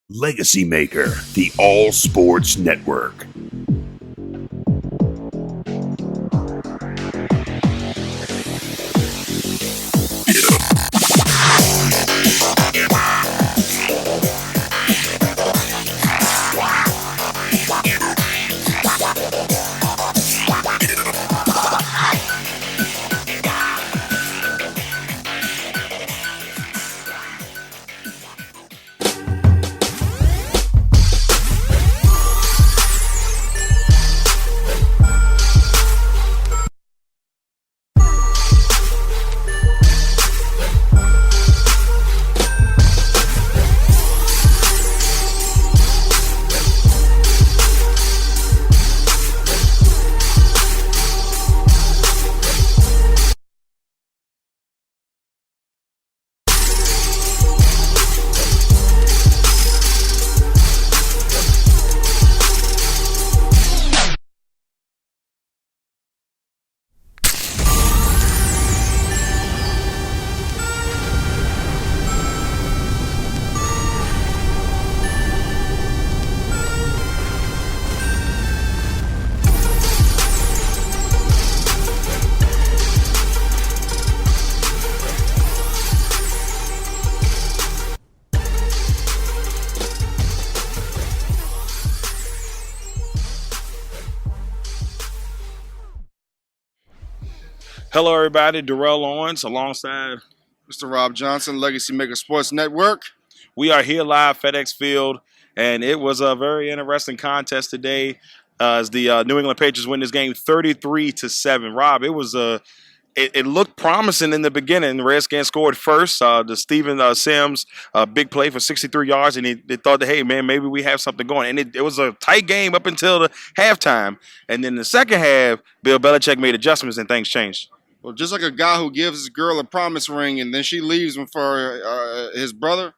LegacyMaker, the All Sports Network. Hello, everybody. Darrell Owens alongside Mr. Robb Johnson, LegacyMaker Sports Network. We are here live FedEx Field, and it was a very interesting contest today as the New England Patriots win this game 33-7. Rob, it looked promising in the beginning. The Redskins scored first. The Steven Sims big play for 63 yards, and they thought that, hey, man, maybe we have something going. And it was a tight game up until the halftime. And then the second half, Bill Belichick made adjustments and things changed. Well, just like a guy who gives his girl a promise ring and then she leaves him for his brother,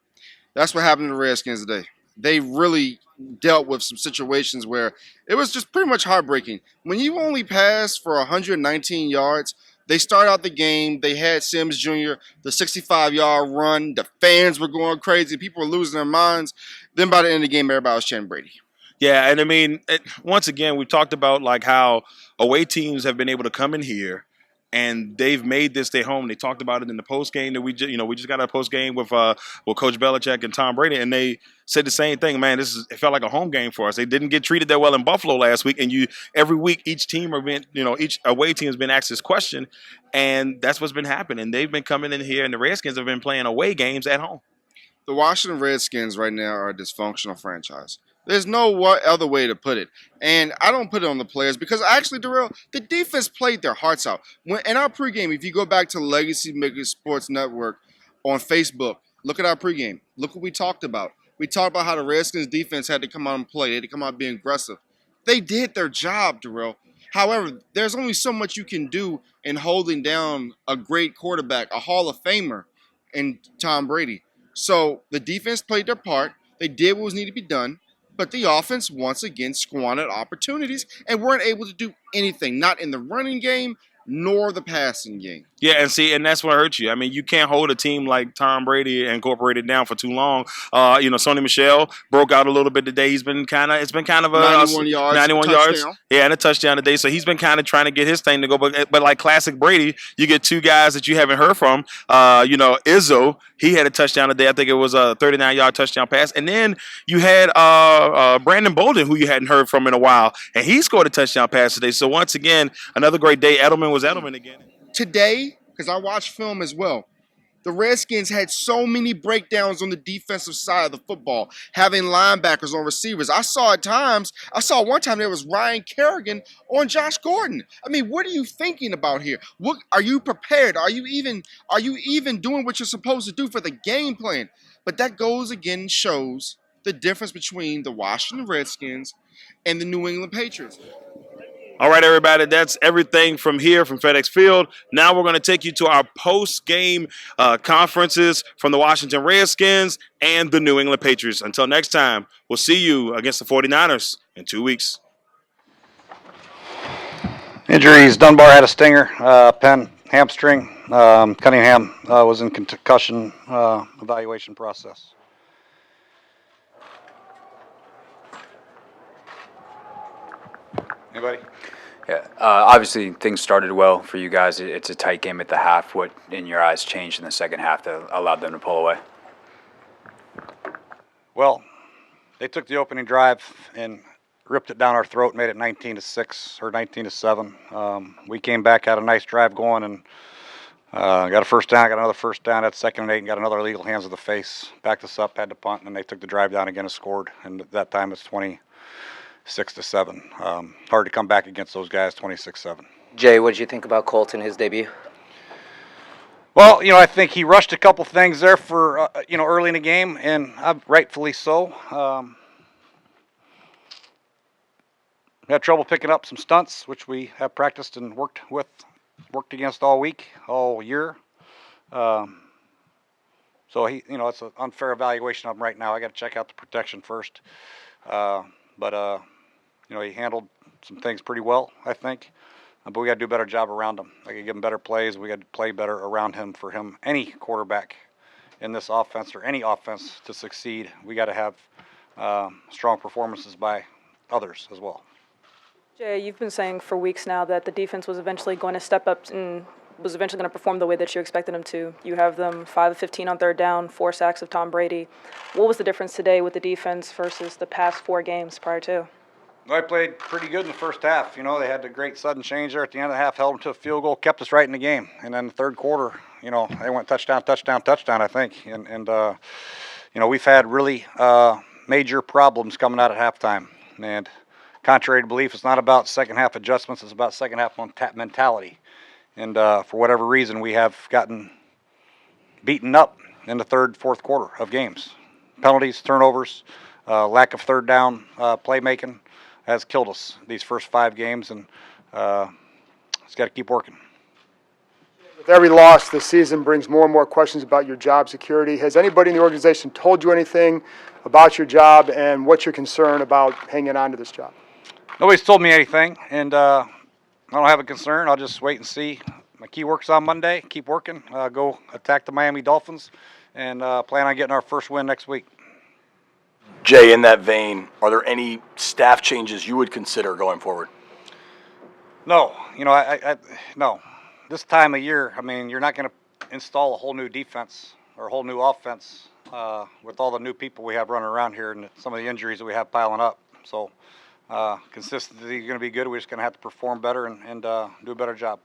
that's what happened to the Redskins today. They really dealt with some situations where it was just pretty much heartbreaking. When you only pass for 119 yards, they start out the game, they had Sims Jr., the 65-yard run, the fans were going crazy, people were losing their minds. Then by the end of the game, everybody was chanting Brady. Yeah, and I mean, once again, we've talked about like how away teams have been able to come in here and they've made this their home. They talked about it in the post game that we just got a post game with Coach Belichick and Tom Brady, and they said the same thing. Man, it felt like a home game for us. They didn't get treated that well in Buffalo last week, and every week each away team has been asked this question, and that's what's been happening. They've been coming in here, and the Redskins have been playing away games at home. The Washington Redskins right now are a dysfunctional franchise. There's no other way to put it. And I don't put it on the players because actually, Darrell, the defense played their hearts out. In our pregame, if you go back to LegacyMaker Sports Network on Facebook, look at our pregame. Look what we talked about. We talked about how the Redskins defense had to come out and play. They had to come out being aggressive. They did their job, Darrell. However, there's only so much you can do in holding down a great quarterback, a Hall of Famer in Tom Brady. So the defense played their part. They did what was needed to be done. But the offense, once again, squandered opportunities and weren't able to do anything, not in the running game nor the passing game. Yeah, and that's what hurts you. I mean, you can't hold a team like Tom Brady and incorporated down for too long. Sonny Michel broke out a little bit today. It's been kind of a 91 yards. 91 yards. Yeah, and a touchdown today. So he's been kind of trying to get his thing to go. But like classic Brady, you get two guys that you haven't heard from. Izzo, he had a touchdown today. I think it was a 39-yard touchdown pass. And then you had Brandon Bolden, who you hadn't heard from in a while, and he scored a touchdown pass today. So once again, another great day. Edelman was Edelman again. Today, because I watched film as well, the Redskins had so many breakdowns on the defensive side of the football, having linebackers on receivers. I saw one time there was Ryan Kerrigan on Josh Gordon. I mean, what are you thinking about here? What are you prepared? Are you even doing what you're supposed to do for the game plan? But that goes again and shows the difference between the Washington Redskins and the New England Patriots. All right, everybody, that's everything from here from FedEx Field. Now we're going to take you to our post-game conferences from the Washington Redskins and the New England Patriots. Until next time, we'll see you against the 49ers in 2 weeks. Injuries: Dunbar had a stinger, Penn hamstring, Cunningham was in concussion evaluation process. Anybody? Yeah, obviously things started well for you guys. It's a tight game at the half. What, in your eyes, changed in the second half that allowed them to pull away? Well, they took the opening drive and ripped it down our throat, made it 19-6 or 19-7. We came back, had a nice drive going, and got a first down, got another first down at 2nd and 8, and got another illegal hands to the face. Backed us up, had to punt, and then they took the drive down again and scored. And at that time, it's 26-7. Hard to come back against those guys, 26-7. Jay, what did you think about Colt in his debut? Well, I think he rushed a couple things there for, early in the game, and rightfully so. Had trouble picking up some stunts, which we have practiced and worked against all week, all year. So it's an unfair evaluation of him right now. I got to check out the protection first. But he handled some things pretty well, I think. But we got to do a better job around him. I got to give him better plays. We got to play better around him for him. Any quarterback in this offense or any offense to succeed, we got to have strong performances by others as well. Jay, you've been saying for weeks now that the defense was eventually going to step up and was eventually going to perform the way that you expected them to. You have them 5 of 15 on 3rd down, 4 sacks of Tom Brady. What was the difference today with the defense versus the past 4 games prior to? I played pretty good in the first half. They had the great sudden change there at the end of the half, held them to a field goal, kept us right in the game. And then the third quarter, they went touchdown, I think. And we've had really major problems coming out at halftime. And contrary to belief, it's not about second half adjustments, it's about second half mentality. And for whatever reason, we have gotten beaten up in the third, fourth quarter of games. Penalties, turnovers, lack of third down playmaking has killed us these first 5 games, and it's got to keep working. With every loss this season brings more and more questions about your job security. Has anybody in the organization told you anything about your job, and what's your concern about hanging on to this job? Nobody's told me anything, and I don't have a concern. I'll just wait and see. My key work's on Monday. Keep working. Go attack the Miami Dolphins, and plan on getting our first win next week. Jay, in that vein, are there any staff changes you would consider going forward? No. No. This time of year, you're not going to install a whole new defense or a whole new offense with all the new people we have running around here and some of the injuries that we have piling up. So consistency is going to be good. We're just going to have to perform better and do a better job.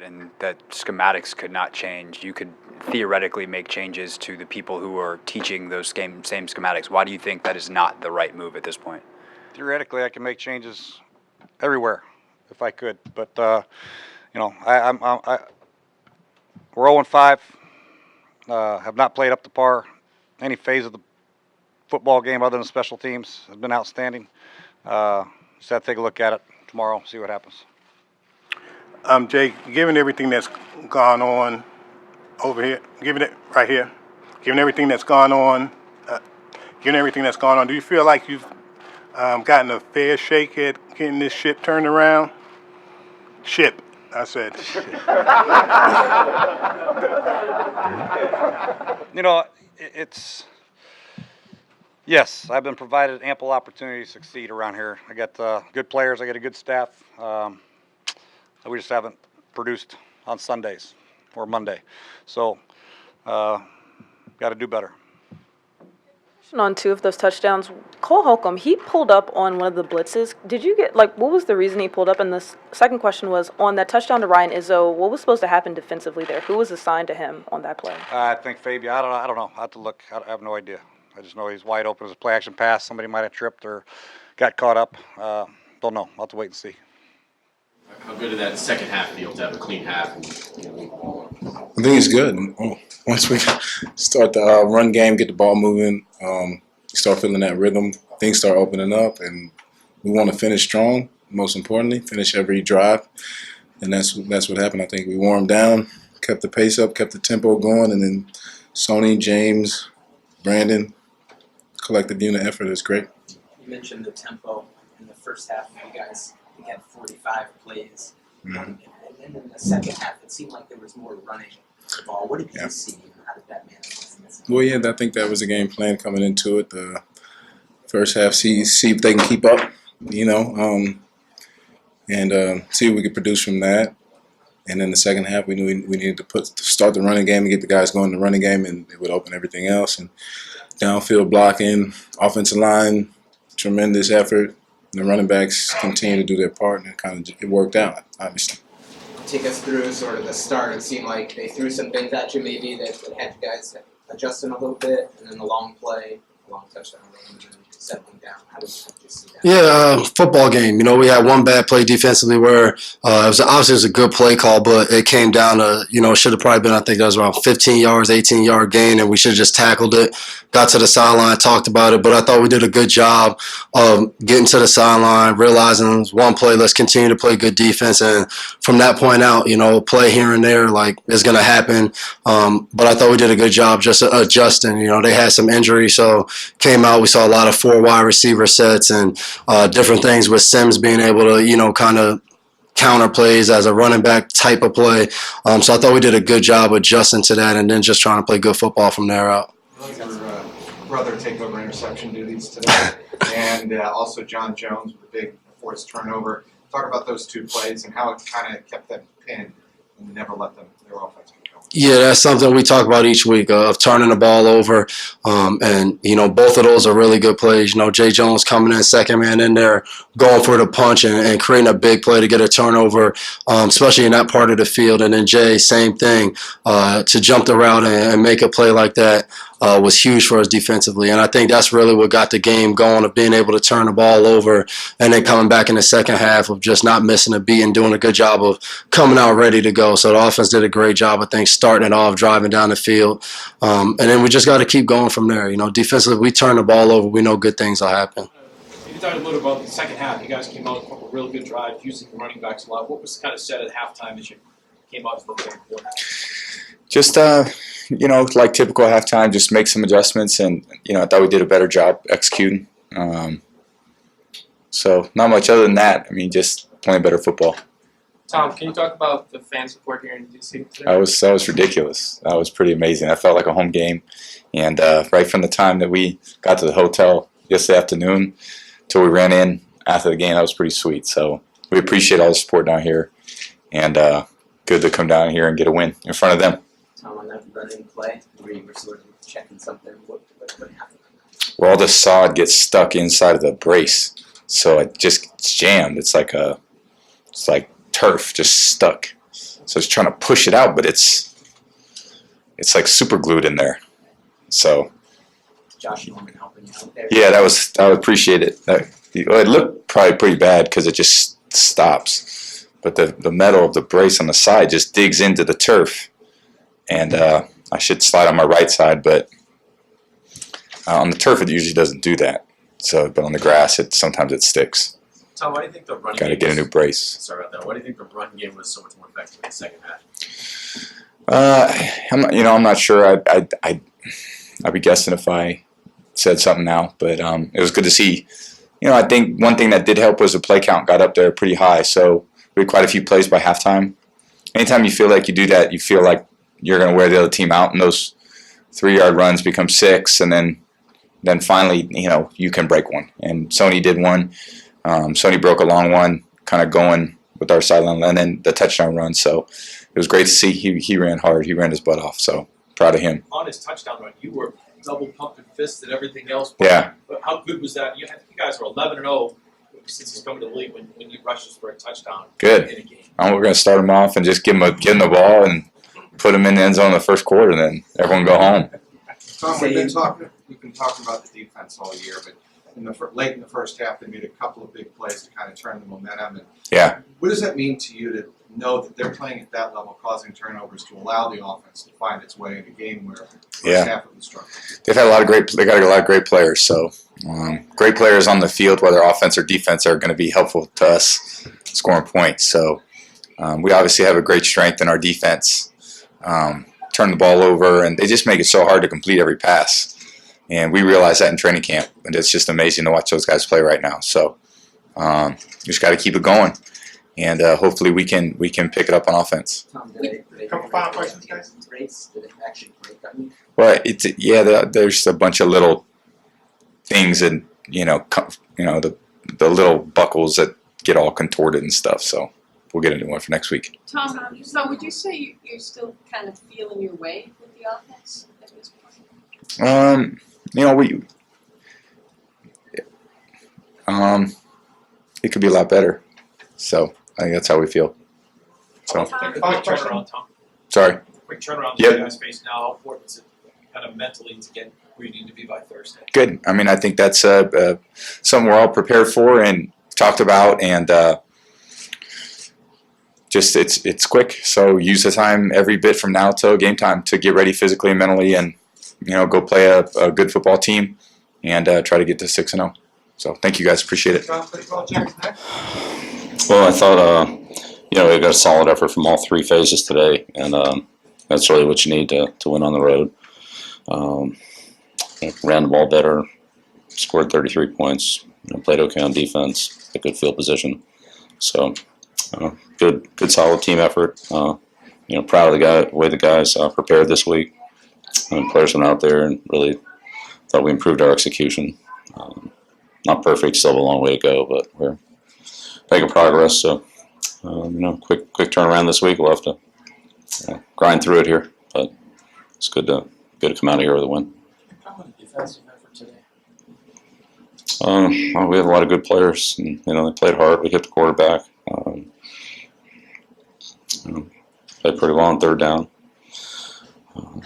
And that schematics could not change. You could theoretically make changes to the people who are teaching those same schematics. Why do you think that is not the right move at this point? Theoretically, I can make changes everywhere if I could, but we're 0-5. Have not played up to par. Any phase of the football game other than special teams has been outstanding. Just have to take a look at it tomorrow, see what happens. Jay, given everything that's gone on over here, given everything that's gone on, do you feel like you've gotten a fair shake at getting this ship turned around? Ship, I said. It's yes, I've been provided ample opportunity to succeed around here. I got good players, I got a good staff. We just haven't produced on Sundays or Monday. So, got to do better. On 2 of those touchdowns, Cole Holcomb, he pulled up on one of the blitzes. Did you get, what was the reason he pulled up? And the second question was, on that touchdown to Ryan Izzo, what was supposed to happen defensively there? Who was assigned to him on that play? I think Fabian, I don't know. I have to look. I have no idea. I just know he's wide open as a play action pass. Somebody might have tripped or got caught up. Don't know. I'll have to wait and see. How good did that second half feel to have a clean half? I think it's good. Once we start the run game, get the ball moving, start feeling that rhythm, things start opening up, and we want to finish strong. Most importantly, finish every drive, and that's what happened. I think we warmed down, kept the pace up, kept the tempo going, and then Sony, James, Brandon, collective unit effort is great. You mentioned the tempo in the first half. You guys had 45 plays. Mm-hmm. And then in the second half, it seemed like there was more running the ball. What did you see? How did that manifest? Well, yeah, I think that was the game plan coming into it. The first half, see if they can keep up and see what we could produce from that. And then the second half, we knew we needed to start the running game and get the guys going in the running game, and it would open everything else. And downfield blocking, offensive line, tremendous effort. The running backs continue to do their part, and it worked out, obviously. Take us through sort of the start. It seemed like they threw some things at you maybe that had you guys adjusting a little bit, and then the long play, long touchdown range, and settling down. How did you see that? Yeah, football game. We had one bad play defensively where it was a good play call, but it came down to, it should have probably been, I think that was around 15 yards, 18-yard gain, and we should have just tackled it, got to the sideline, talked about it, but I thought we did a good job of getting to the sideline, realizing it was one play, let's continue to play good defense, and from that point out, play here and there, is going to happen, but I thought we did a good job just adjusting. They had some injuries, so came out, we saw a lot of 4 wide receiver sets and different things with Sims being able to, kind of counter plays as a running back type of play. So I thought we did a good job adjusting to that and then just trying to play good football from there out. Your brother take over interception duties today, and also John Jones with a big forced turnover. Talk about those 2 plays and how it kind of kept them pinned and never let their offense get going. Yeah, that's something we talk about each week of turning the ball over. And both of those are really good plays. Jay Jones coming in, second man in there, going for the punch and creating a big play to get a turnover, especially in that part of the field. And then Jay, same thing, to jump the route and make a play like that was huge for us defensively. And I think that's really what got the game going, of being able to turn the ball over and then coming back in the second half of just not missing a beat and doing a good job of coming out ready to go. So the offense did a great job, I think, starting it off, driving down the field. And then we just got to keep going from there. Defensively, we turn the ball over, we know good things will happen. You talked a little about the second half. You guys came out with a couple of really good drives, using the running backs a lot. What was kind of said at halftime as you came out to the third quarter? Just, like typical halftime, just make some adjustments, and, I thought we did a better job executing. So not much other than that. just playing better football. Tom, can you talk about the fan support here in D.C. today? That was ridiculous. That was pretty amazing. I felt like a home game, and right from the time that we got to the hotel yesterday afternoon till we ran in after the game, that was pretty sweet. So we appreciate all the support down here, and good to come down here and get a win in front of them. Tom, on that running play, where you were sort of checking something, what happened? Well, all the sod gets stuck inside of the brace, so it's jammed. It's like turf just stuck. So it's trying to push it out, but it's like super glued in there. So Josh Norman helping you out there. yeah, I would appreciate it. It looked probably pretty bad because it just stops, but the metal of the brace on the side just digs into the turf, and I should slide on my right side, but on the turf it usually doesn't do that. So, but on the grass, sometimes it sticks. Tom, why do you think the running Got to game get a new brace. Sorry about that. Why do you think the run game was so much more effective in the second half? I'm not sure. I'd be guessing if I said something now, but it was good to see. I think one thing that did help was the play count got up there pretty high. So we had quite a few plays by halftime. Anytime you feel like you do that, you feel like you're going to wear the other team out, and those 3-yard runs become 6, and then finally, you can break one. And Sony did one. Sony broke a long one, kind of going with our sideline, and then the touchdown run. So it was great to see. He ran hard. He ran his butt off. So proud of him. On his touchdown run, you were double pumping fists and everything else. Yeah. But how good was that? I think you guys were 11-0 since he's coming to the league when he rushes for a touchdown. Good. In a game. We're going to start him off and just give him the ball and put him in the end zone in the first quarter, and then everyone go home. Tom, we've been talking about the defense all year, but late in the first half, they made a couple of big plays to kind of turn the momentum. And yeah. What does that mean to you to know that they're playing at that level, causing turnovers to allow the offense to find its way in a game where the first half of the struggle? They got a lot of great players. So great players on the field, whether offense or defense, are going to be helpful to us scoring points. So we obviously have a great strength in our defense. Turn the ball over, and they just make it so hard to complete every pass. And we realize that in training camp, and it's just amazing to watch those guys play right now. So you just got to keep it going, and hopefully we can pick it up on offense. Tom, did they Couple final questions, guys. Did it actually break on you? Well, there's a bunch of little things, and the the little buckles that get all contorted and stuff. So we'll get a new one for next week. Tom, so would you say you're still kind of feeling your way with the offense at this point? It could be a lot better. So I think that's how we feel. So Quick turnaround, Tom. sorry. Quick turnaround Yep. that you guys face now. How important is it kind of mentally to get where you need to be by Thursday? Good. I mean, I think that's something we're all prepared for and talked about, and just it's quick. So use the time every bit from now till game time to get ready physically and mentally, and go play a good football team and try to get to 6-0. So thank you guys. Appreciate it. Well, I thought, we got a solid effort from all three phases today, and that's really what you need to win on the road. Ran the ball better, scored 33 points, played okay on defense, a good field position. So, good solid team effort. Proud of the way the guys prepared this week. Players went out there and really thought we improved our execution. Not perfect, still have a long way to go, but we're making progress. So, quick turnaround this week. We'll have to grind through it here, but it's good to come out of here with a win. Defensive effort today. We have a lot of good players, and they played hard. We hit the quarterback. Played pretty well on third down.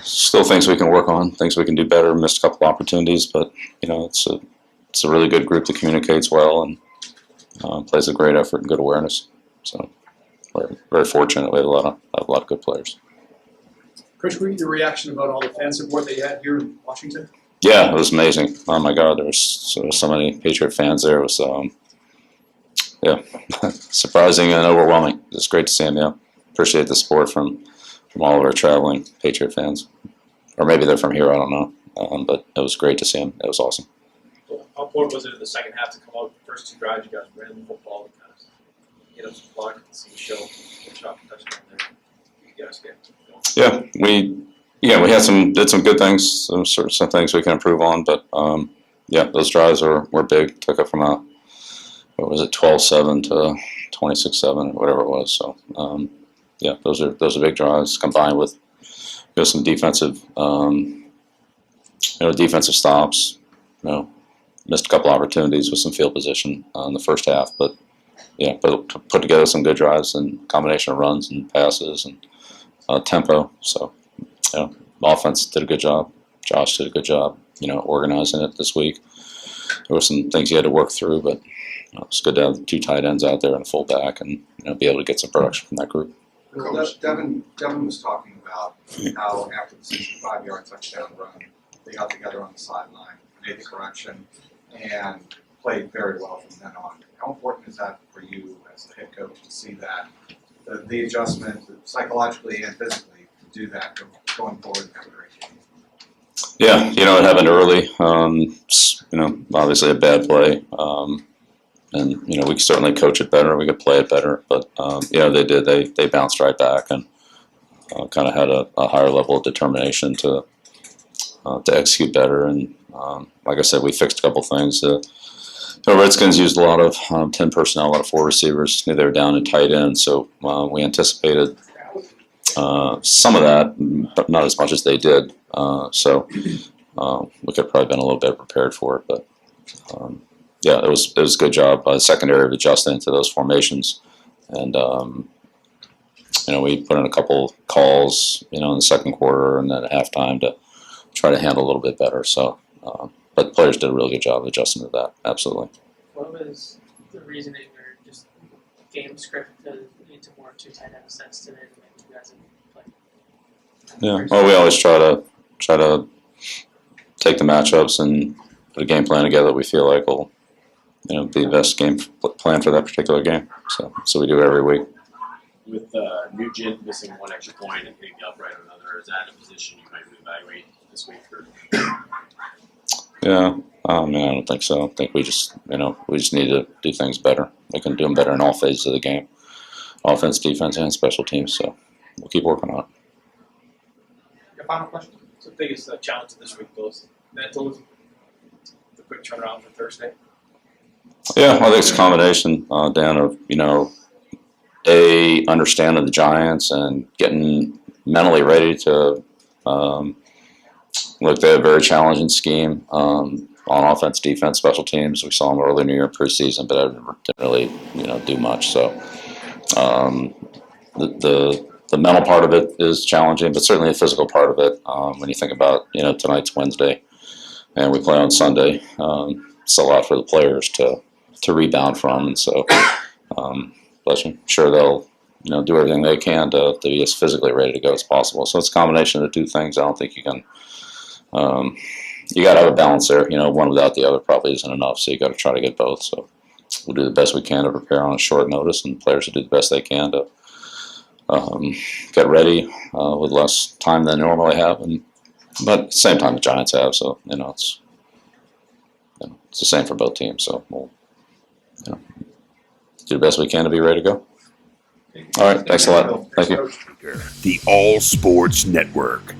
Still things we can work on, things we can do better. Missed a couple opportunities, but it's a really good group that communicates well and plays a great effort and good awareness. So we're very fortunate. We have a lot of good players. Coach, what was your reaction about all the fan support that you had here in Washington? Yeah, it was amazing. Oh my God, there was so many Patriot fans there. It was surprising and overwhelming. It was great to see them. Yeah, appreciate the support from all of our traveling Patriot fans, or maybe they're from here. I don't know, but it was great to see them. It was awesome. How important was it in the second half to come out the first two drives? You guys ran the football and kind of get up some block and see the show, shot the touchdown there. You guys get. We did some good things, some things we can improve on, but those drives were big. Took it from 12-7 to 26-7 or whatever it was. So those are big drives combined with some defensive defensive stops. Missed a couple opportunities with some field position in the first half, but put together some good drives and combination of runs and passes and tempo. So, offense did a good job. Josh did a good job, organizing it this week. There were some things he had to work through, but it's good to have two tight ends out there and a fullback and be able to get some production from that group. Devin was talking about how after the 65-yard touchdown run, they got together on the sideline, made the correction, and played very well from then on. How important is that for you as the head coach to see that, the adjustment psychologically and physically to do that going forward and have a great game? Yeah, it happened early. Obviously a bad play. And we could certainly coach it better. We could play it better. But, they did. They bounced right back and kind of had a higher level of determination to execute better. And like I said, we fixed a couple things. Redskins used a lot of 10 personnel, a lot of 4 receivers. Knew they were down in tight end, so we anticipated some of that, but not as much as they did. So we could have probably been a little bit prepared for it. But it was a good job by the secondary of adjusting to those formations. And we put in a couple calls, in the second quarter and then at halftime to try to handle a little bit better. So. But players did a really good job adjusting to that. Absolutely. What was the reasoning or just game script to lead to more two tight end sets today to make you guys play? Yeah. Well, we always try to take the matchups and put a game plan together that we feel like will, be the best game plan for that particular game. So we do it every week. With Nugent missing one extra point and hitting the upright on another, is that a position you might reevaluate this week? Yeah, I don't think so. I think we just need to do things better. We can do them better in all phases of the game, offense, defense, and special teams. So we'll keep working on it. Your final question? What's the biggest challenge this week? Those mental, the quick turnaround for Thursday. Yeah, I think it's a combination, Dan, of, understanding the Giants and getting mentally ready to look. They have a very challenging scheme on offense, defense, special teams. We saw them early in the year preseason, but I didn't really, do much. So the mental part of it is challenging, but certainly the physical part of it. When you think about, tonight's Wednesday and we play on Sunday, it's a lot for the players to rebound from, and so but I'm sure they'll do everything they can to be as physically ready to go as possible. So it's a combination of the two things. I don't think you can. You got to have a balance there. One without the other probably isn't enough. So you got to try to get both. So we'll do the best we can to prepare on a short notice, and players will do the best they can to get ready with less time than they normally have. But at the same time, the Giants have. So it's the same for both teams. So we'll do the best we can to be ready to go. All right. Thanks a lot. Thank you. The All Sports Network.